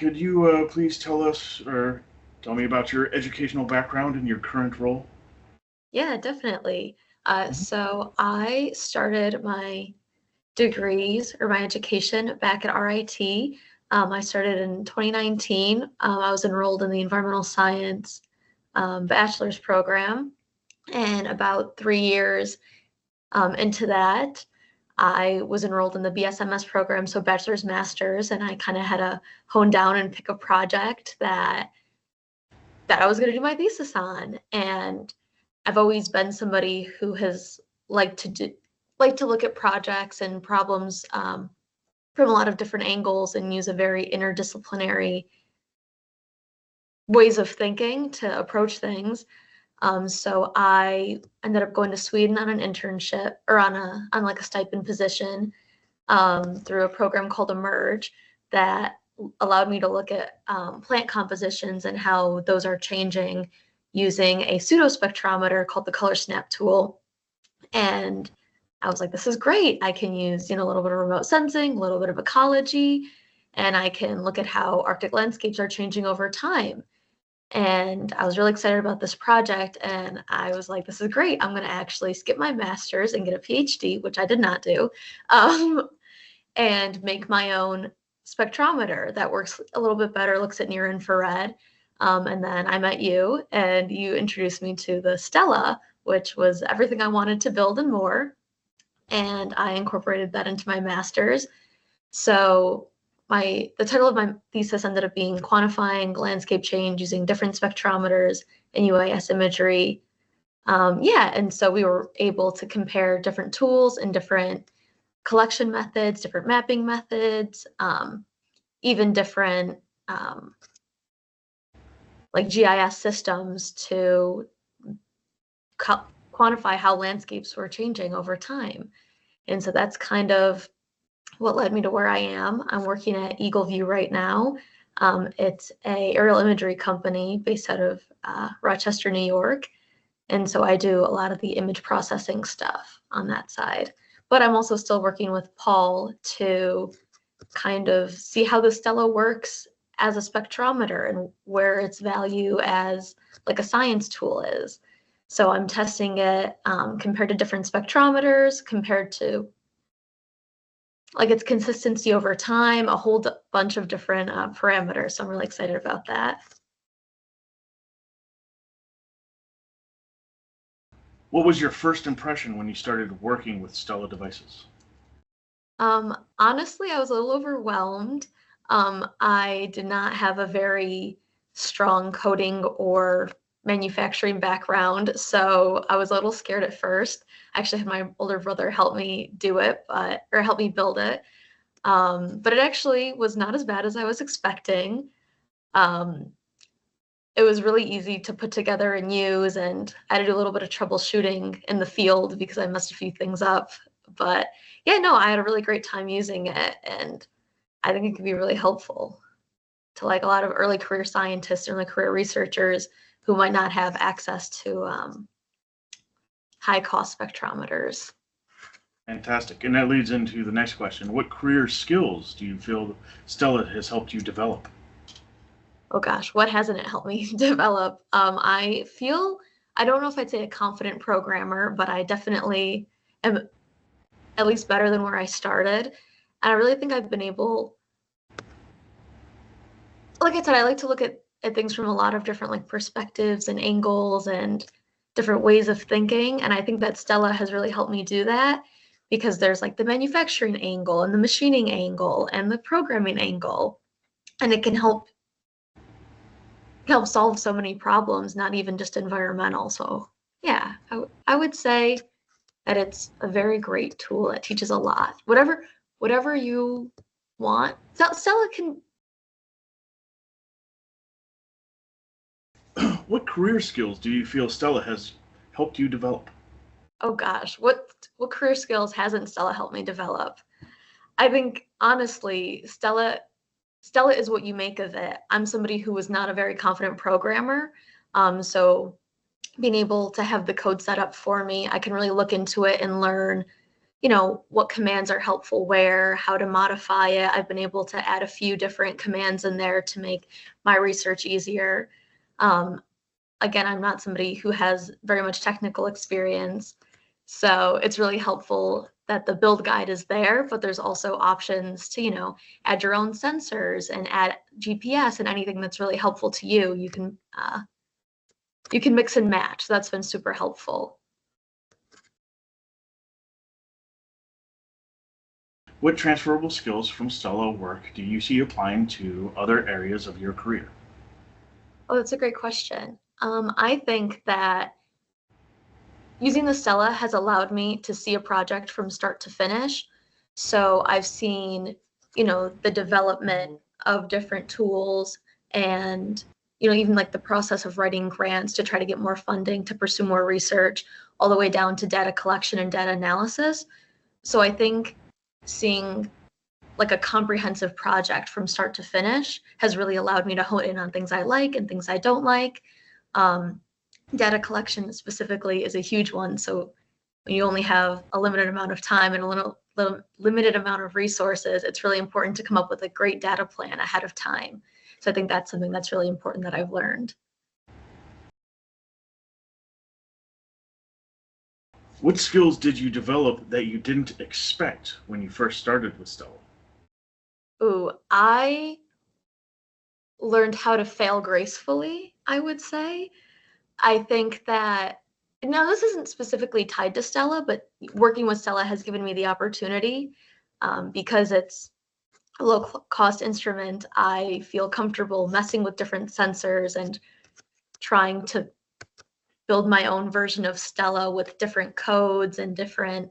could you please tell us or tell me about your educational background and your current role? Yeah, definitely. Mhm. So I started my degrees or my education back at RIT. I started in 2019. I was enrolled in the environmental science bachelor's program, and about 3 years into that, I was enrolled in the BSMS program, so bachelor's, master's, and I kind of had to hone down and pick a project that I was going to do my thesis on. And I've always been somebody who has liked to do like to look at projects and problems from a lot of different angles and use a very interdisciplinary ways of thinking to approach things. So I ended up going to Sweden on an internship or on like a stipend position through a program called Emerge that allowed me to look at plant compositions and how those are changing using a pseudospectrometer called the Color Snap tool. And I was like, this is great. I can use, a little bit of remote sensing, a little bit of ecology, and I can look at how Arctic landscapes are changing over time. And I was really excited about this project. And I was like, this is great. I'm going to actually skip my master's and get a PhD, which I did not do, um, and make my own spectrometer that works a little bit better, looks at near infrared. And then I met you, and you introduced me to the STELLA, which was everything I wanted to build and more. And I incorporated that into my master's. So the title of my thesis ended up being quantifying landscape change using different spectrometers and UAS imagery. Yeah, and so we were able to compare different tools and different collection methods, different mapping methods, even different like GIS systems to quantify how landscapes were changing over time. And so that's kind of what led me to where I am. I'm working at Eagle View right now. It's a aerial imagery company based out of Rochester, New York. And so I do a lot of the image processing stuff on that side. But I'm also still working with Paul to kind of see how the Stella works as a spectrometer and where its value as like a science tool is. So I'm testing it compared to different spectrometers, compared to like its consistency over time, a whole bunch of different parameters. So I'm really excited about that. What was your first impression when you started working with Stella devices? Honestly, I was a little overwhelmed. I did not have a very strong coding or manufacturing background, so I was a little scared at first. I actually had my older brother help me do it, or help me build it. But it actually was not as bad as I was expecting. Um, it was really easy to put together and use, and I had to do a little bit of troubleshooting in the field because I messed a few things up. But yeah, no, I had a really great time using it, and I think it could be really helpful to like a lot of early career scientists and early career researchers who might not have access to high cost spectrometers. Fantastic. And that leads into the next question. What career skills do you feel Stella has helped you develop? Oh gosh, what hasn't it helped me develop? I feel, I don't know if I'd say a confident programmer, but I definitely am at least better than where I started. And I really think I've been able, like I said, I like to look at things from a lot of different like perspectives and angles and different ways of thinking. And I think that Stella has really helped me do that because there's like the manufacturing angle and the machining angle and the programming angle. And it can help solve so many problems, not even just environmental. So yeah, I would say that it's a very great tool that teaches a lot. Whatever you want. Stella can. What career skills do you feel Stella has helped you develop? Oh gosh, what career skills hasn't Stella helped me develop? I think honestly, Stella is what you make of it. I'm somebody who was not a very confident programmer, so being able to have the code set up for me, I can really look into it and learn what commands are helpful where, how to modify it. I've been able to add a few different commands in there to make my research easier. Again, I'm not somebody who has very much technical experience, so it's really helpful that the build guide is there, but there's also options to, add your own sensors and add GPS and anything that's really helpful to you. You can mix and match. So that's been super helpful. What transferable skills from STELLA work do you see applying to other areas of your career? Oh, that's a great question. I think that using the STELLA has allowed me to see a project from start to finish. So I've seen, the development of different tools and, even like the process of writing grants to try to get more funding to pursue more research, all the way down to data collection and data analysis. So I think seeing like a comprehensive project from start to finish has really allowed me to hone in on things I like and things I don't like. Data collection specifically is a huge one. So when you only have a limited amount of time and a little limited amount of resources, it's really important to come up with a great data plan ahead of time. So I think that's something that's really important that I've learned. What skills did you develop that you didn't expect when you first started with STELLA? Ooh, I learned how to fail gracefully, I would say. I think that now this isn't specifically tied to STELLA, but working with STELLA has given me the opportunity because it's a low cost instrument. I feel comfortable messing with different sensors and trying to build my own version of STELLA with different codes and different,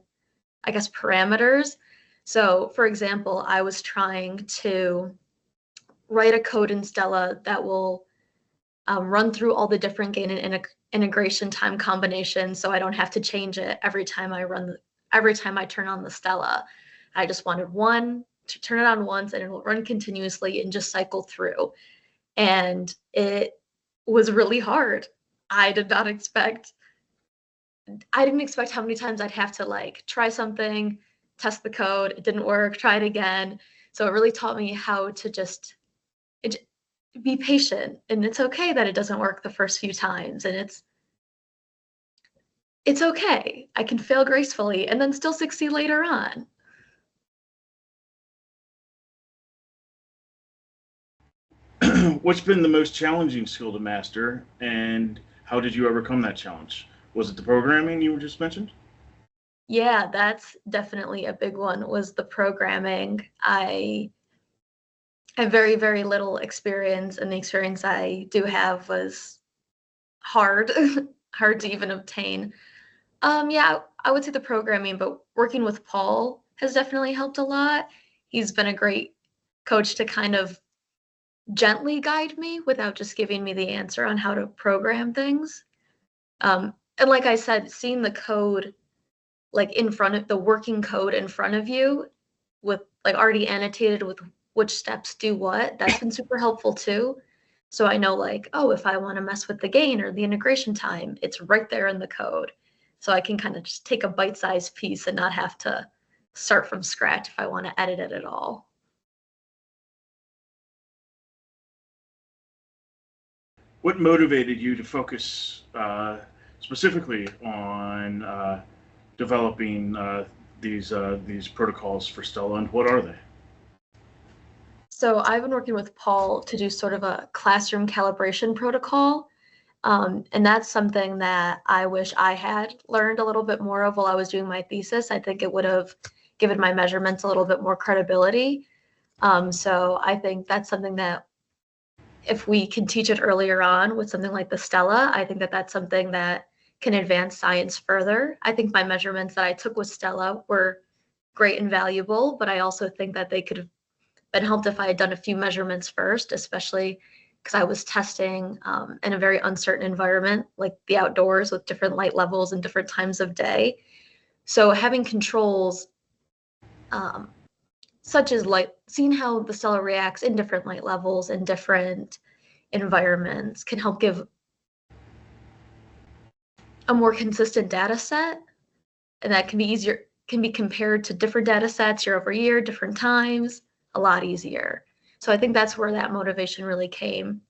I guess, parameters. So, for example, I was trying to write a code in STELLA that will run through all the different gain and integration time combinations, so I don't have to change it every time I turn on the STELLA. I just wanted one to turn it on once and it will run continuously and just cycle through. And it was really hard. I didn't expect how many times I'd have to like try something, test the code, it didn't work, try it again. So it really taught me how to just be patient, and it's okay that it doesn't work the first few times, and it's okay. I can fail gracefully and then still succeed later on. What's been the most challenging skill to master, and how did you overcome that challenge? Was it the programming you just mentioned? Yeah, that's definitely a big one, was the programming. I have very, very little experience, and the experience I do have was hard, hard to even obtain. Yeah, I would say the programming, but working with Paul has definitely helped a lot. He's been a great coach to kind of gently guide me without just giving me the answer on how to program things. And like I said, seeing the code like in front of the working code in front of you with like already annotated with which steps do what, that's been super helpful too. So I know like, oh, if I want to mess with the gain or the integration time, it's right there in the code. So I can kind of just take a bite-sized piece and not have to start from scratch if I want to edit it at all. What motivated you to focus specifically on developing these protocols for STELLA, and what are they? So I've been working with Paul to do sort of a classroom calibration protocol. And that's something that I wish I had learned a little bit more of while I was doing my thesis. I think it would have given my measurements a little bit more credibility. So I think that's something that if we can teach it earlier on with something like the STELLA, I think that that's something that can advance science further. I think my measurements that I took with STELLA were great and valuable, but I also think that they could have been helped if I had done a few measurements first, especially because I was testing in a very uncertain environment, like the outdoors with different light levels and different times of day. So having controls such as light, seeing how the STELLA reacts in different light levels and different environments can help give a more consistent data set, and that can be can be compared to different data sets year over year, different times, a lot easier. So I think that's where that motivation really came.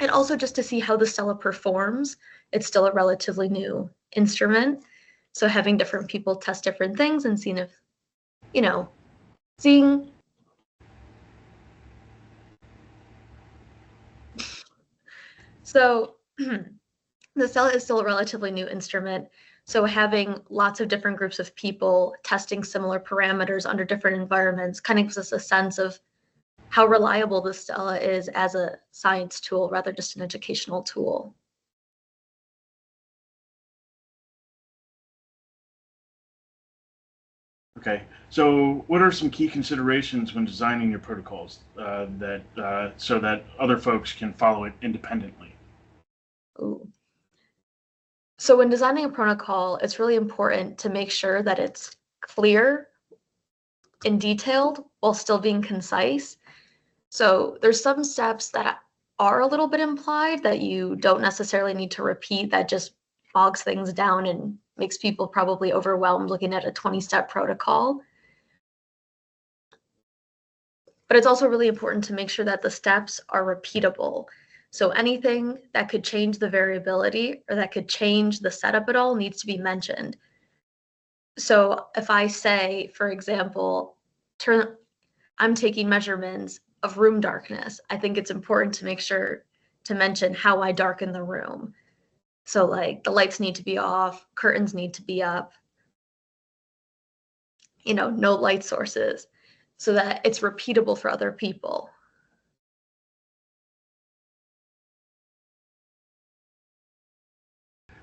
And also just to see how the STELLA performs. It's still a relatively new instrument. So having different people test different things and seeing if, seeing. So the STELLA is still a relatively new instrument. So having lots of different groups of people testing similar parameters under different environments kind of gives us a sense of how reliable the STELLA is as a science tool rather just an educational tool. Okay, so what are some key considerations when designing your protocols so that other folks can follow it independently? Ooh. So when designing a protocol, it's really important to make sure that it's clear and detailed while still being concise. So there's some steps that are a little bit implied that you don't necessarily need to repeat, that just bogs things down and makes people probably overwhelmed looking at a 20-step protocol. But it's also really important to make sure that the steps are repeatable. So anything that could change the variability or that could change the setup at all needs to be mentioned. So if I say, for example, I'm taking measurements of room darkness, I think it's important to make sure to mention how I darken the room. So like the lights need to be off, curtains need to be up, no light sources, so that it's repeatable for other people.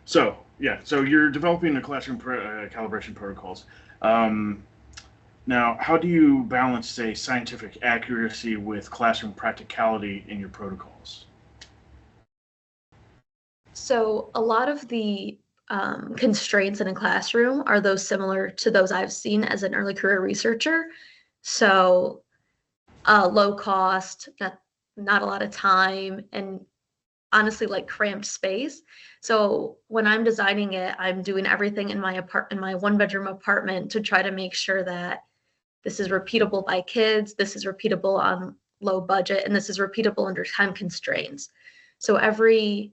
So you're developing the classroom calibration protocols. Now, how do you balance, say, scientific accuracy with classroom practicality in your protocols? So a lot of the constraints in a classroom are those similar to those I've seen as an early career researcher. So low cost, not a lot of time, and honestly like cramped space. So when I'm designing it, I'm doing everything in my one-bedroom apartment to try to make sure that this is repeatable by kids, this is repeatable on low budget, and this is repeatable under time constraints. So every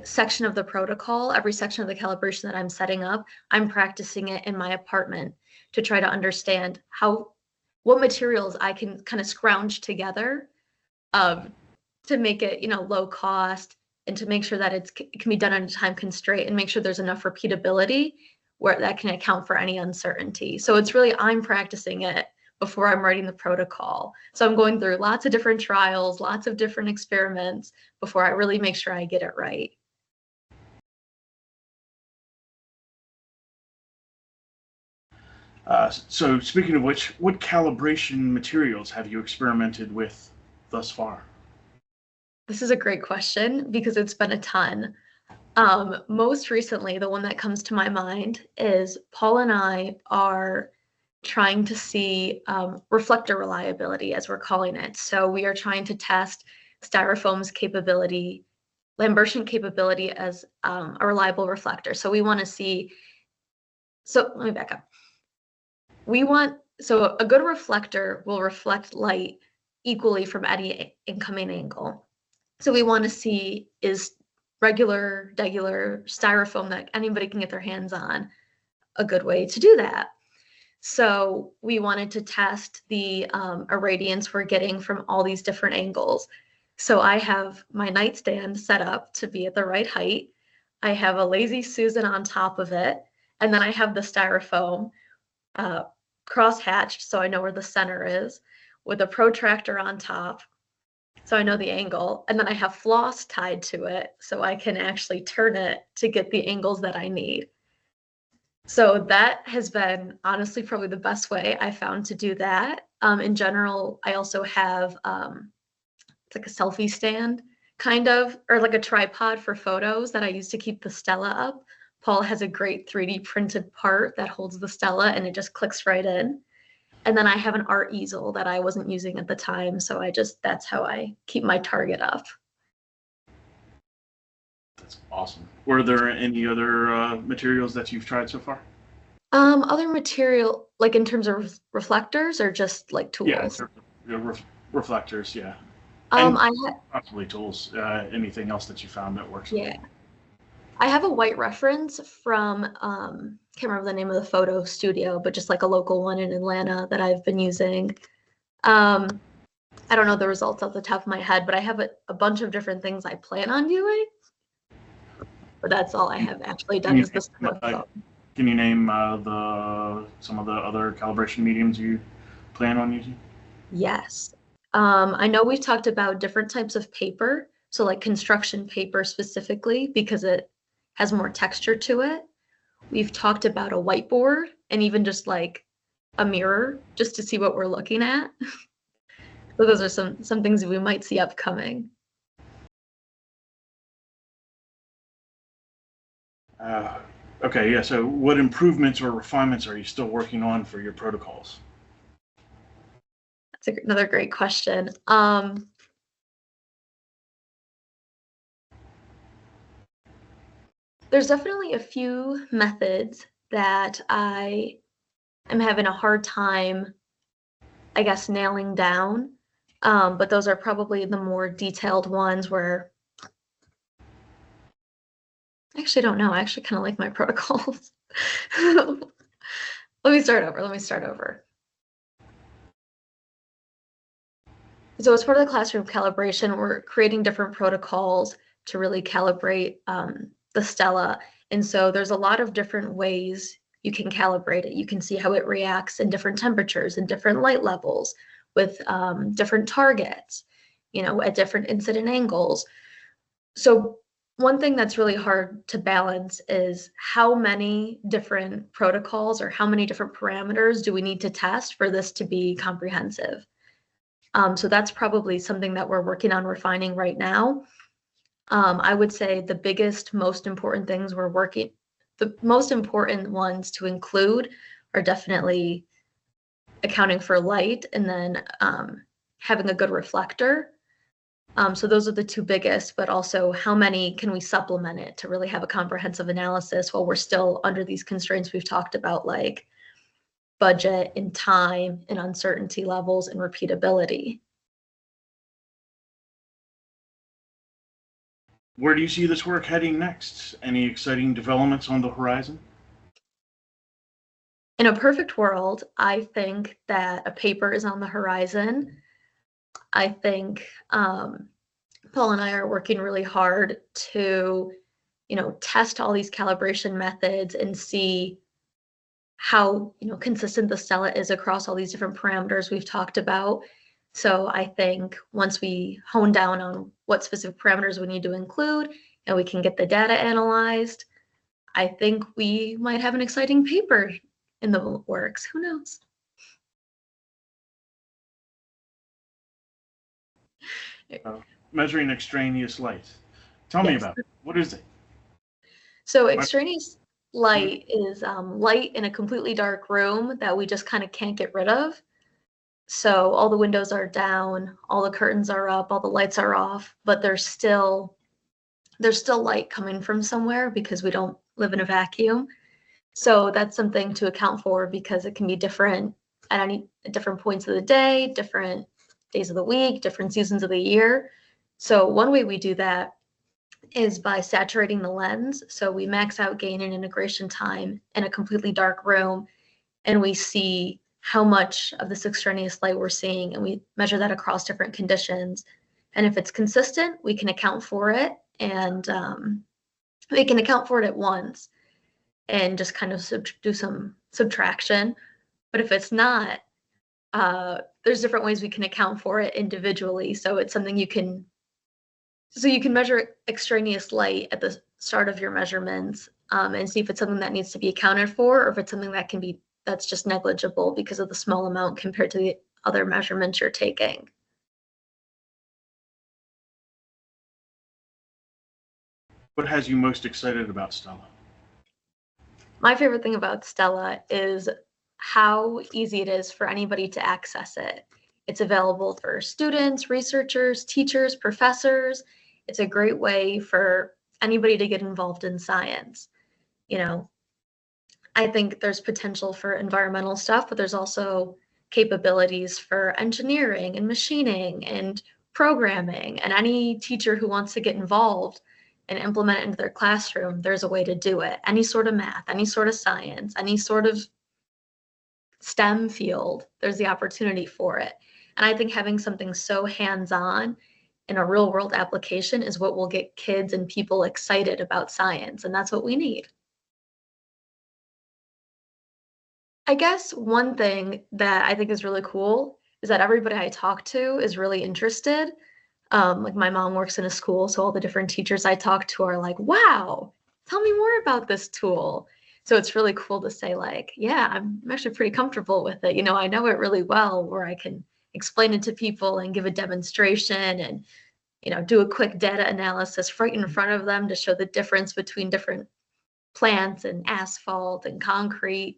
section of the protocol, every section of the calibration that I'm setting up, I'm practicing it in my apartment to try to understand what materials I can kind of scrounge together to make it, low cost, and to make sure that it can be done on a time constraint and make sure there's enough repeatability where that can account for any uncertainty. So it's really, I'm practicing it before I'm writing the protocol. So I'm going through lots of different trials, lots of different experiments before I really make sure I get it right. So speaking of which, what calibration materials have you experimented with thus far? This is a great question because it's been a ton. Most recently, the one that comes to my mind is Paul and I are trying to see reflector reliability, as we're calling it. So we are trying to test styrofoam's capability, Lambertian capability as a reliable reflector. So we want to see, so let me back up. So a good reflector will reflect light equally from any incoming angle. So we want to see, is regular styrofoam that anybody can get their hands on a good way to do that? So we wanted to test the irradiance we're getting from all these different angles. So I have my nightstand set up to be at the right height. I have a Lazy Susan on top of it. And then I have the styrofoam cross-hatched so I know where the center is, with a protractor on top so I know the angle. And then I have floss tied to it so I can actually turn it to get the angles that I need. So that has been honestly probably the best way I found to do that. In general, I also have it's like a selfie stand kind of, or like a tripod for photos that I use to keep the STELLA up. Paul has a great 3D printed part that holds the STELLA and it just clicks right in. And then I have an art easel that I wasn't using at the time. So that's how I keep my target up. That's awesome. Were there any other materials that you've tried so far? Other material, like in terms of reflectors or just like Yeah, in tools? terms of reflectors, yeah, and I possibly tools. Anything else that you found that works with it? yeah, I have a white reference from can't remember the name of the photo studio, but just like a local one in Atlanta that I've been using. Um, I don't know the results off the top of my head, but I have a bunch of different things I plan on doing. But that's all I have actually Can done you is the Stella uh, phone. can you name the some of the other calibration mediums you plan on using? Yes. I know we've talked about different types of paper, so like construction paper specifically, because it has more texture to it. We've talked about a whiteboard and even just like a mirror just to see what we're looking at. So those are some things we might see upcoming. Uh, okay, yeah. So, what improvements or refinements are you still working on for your protocols? That's another great question. There's definitely a few methods that I am having a hard time, I guess, nailing down. But those are probably the more detailed ones where I actually don't know. I actually kind of like my protocols. Let me start over. Let me start over. So as part of the classroom calibration, we're creating different protocols to really calibrate the Stella. And so there's a lot of different ways you can calibrate it. You can see how it reacts in different temperatures and different light levels with different targets, at different incident angles. So one thing that's really hard to balance is how many different protocols or how many different parameters do we need to test for this to be comprehensive? So that's probably something that we're working on refining right now. I would say the biggest, most important things the most important ones to include are definitely accounting for light and then having a good reflector. So those are the two biggest, but also how many can we supplement it to really have a comprehensive analysis while we're still under these constraints we've talked about, like budget and time and uncertainty levels and repeatability. Where do you see this work heading next? Any exciting developments on the horizon? In a perfect world, I think that a paper is on the horizon. I think Paul and I are working really hard to, test all these calibration methods and see how, consistent the Stella is across all these different parameters we've talked about. So I think once we hone down on what specific parameters we need to include and we can get the data analyzed, I think we might have an exciting paper in the works. Who knows? Uh, Measuring extraneous light. Tell me Yes. about it. What is it? So What- extraneous light is light in a completely dark room that we just kind of can't get rid of. So all the windows are down, all the curtains are up, all the lights are off, but there's still light coming from somewhere because we don't live in a vacuum. So that's something to account for because it can be different at any different points of the day, different days of the week, different seasons of the year. So one way we do that is by saturating the lens. So we max out gain and integration time in a completely dark room, and we see how much of this extraneous light we're seeing, and we measure that across different conditions. And if it's consistent, we can account for it, and we can account for it at once and just kind of do some subtraction. But if it's not, there's different ways we can account for it individually. So it's something you can measure extraneous light at the start of your measurements and see if it's something that needs to be accounted for or if it's something that's just negligible because of the small amount compared to the other measurements you're taking. What has you most excited about Stella? My favorite thing about Stella is how easy it is for anybody to access it. It's available for students, researchers, teachers, professors. It's a great way for anybody to get involved in science. You know, I think there's potential for environmental stuff, but there's also capabilities for engineering and machining and programming. And any teacher who wants to get involved and implement it into their classroom, there's a way to do it. Any sort of math, any sort of science, any sort of STEM field, there's the opportunity for it. And I think having something so hands-on in a real world application is what will get kids and people excited about science. And that's what we need. I guess one thing that I think is really cool is that everybody I talk to is really interested. Like my mom works in a school, so all the different teachers I talk to are like, wow, tell me more about this tool. So it's really cool to say, like, yeah, I'm actually pretty comfortable with it. You know, I know it really well, where I can explain it to people and give a demonstration and, you know, do a quick data analysis right in front of them to show the difference between different plants and asphalt and concrete.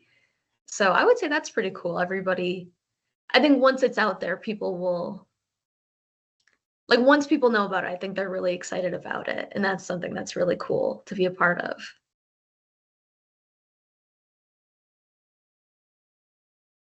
So I would say that's pretty cool. Everybody, I think once it's out there, people will, like, once people know about it, I think they're really excited about it. And that's something that's really cool to be a part of.